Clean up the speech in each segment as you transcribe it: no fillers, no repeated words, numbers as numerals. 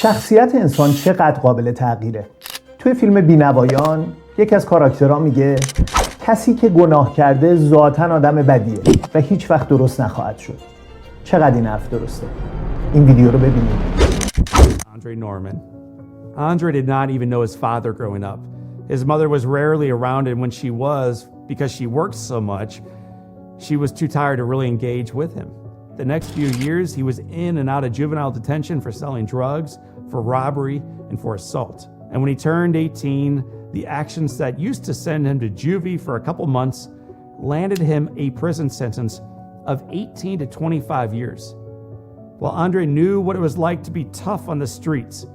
شخصیت انسان چقدر قابل تغییره. توی فیلم بینوایان یکی از کاراکترها میگه کسی که گناه کرده ذاتاً آدم بدیه و هیچ وقت درست نخواهد شد. چقدر این حرف درسته؟ این ویدیو رو ببینید. Andre Norman. Andre did not even know his father growing up. His mother was rarely around, and when she was, because she worked so much, she was too tired to really engage with him. The next few years, he was in and out of juvenile detention for selling drugs, for robbery, and for assault. And when he turned 18, the actions that used to send him to juvie for a couple months landed him a prison sentence of 18 to 25 years. While Andre knew what it was like to be tough on the streets,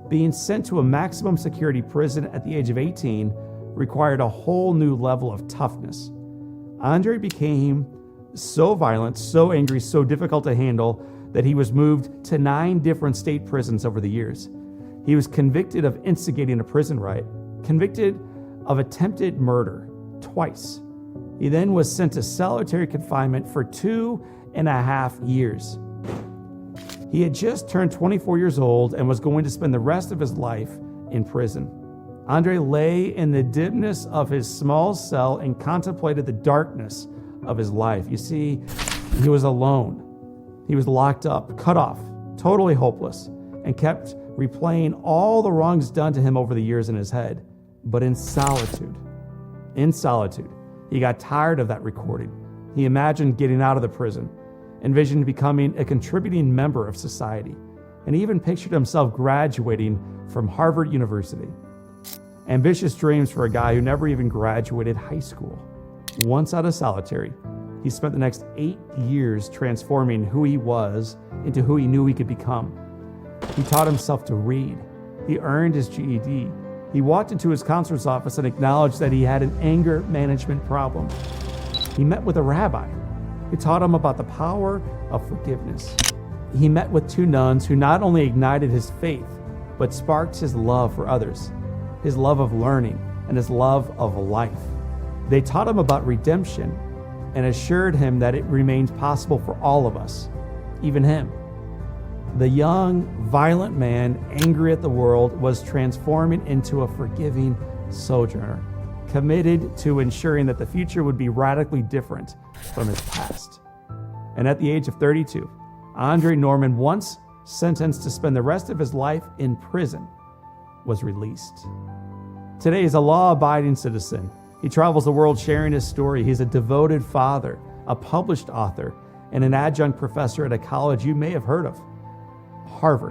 being sent to a maximum security prison at the age of 18 required a whole new level of toughness. Andre became so violent, so angry, so difficult to handle that he was moved to 9 different state prisons over the years. He was convicted of instigating a prison riot, convicted of attempted murder twice. He then was sent to solitary confinement for 2.5 years. He had just turned 24 years old and was going to spend the rest of his life in prison. Andre lay in the dimness of his small cell and contemplated the darkness of his life. You see, he was alone. He was locked up, cut off, totally hopeless, and kept replaying all the wrongs done to him over the years in his head. But in solitude, he got tired of that recording. He imagined getting out of the prison, envisioned becoming a contributing member of society, and even pictured himself graduating from Harvard University. Ambitious dreams for a guy who never even graduated high school. Once out of solitary, he spent the next 8 years transforming who he was into who he knew he could become. He taught himself to read. He earned his GED. He walked into his counselor's office and acknowledged that he had an anger management problem. He met with a rabbi who taught him about the power of forgiveness. He met with 2 nuns who not only ignited his faith, but sparked his love for others, his love of learning, and his love of life. They taught him about redemption and assured him that it remains possible for all of us, even him. The young, violent man, angry at the world, was transforming into a forgiving sojourner, committed to ensuring that the future would be radically different from his past. And at the age of 32, Andre Norman, once sentenced to spend the rest of his life in prison, was released. Today, he's a law-abiding citizen. He travels the world sharing his story. He's a devoted father, a published author, and an adjunct professor at a college you may have heard of, Harvard.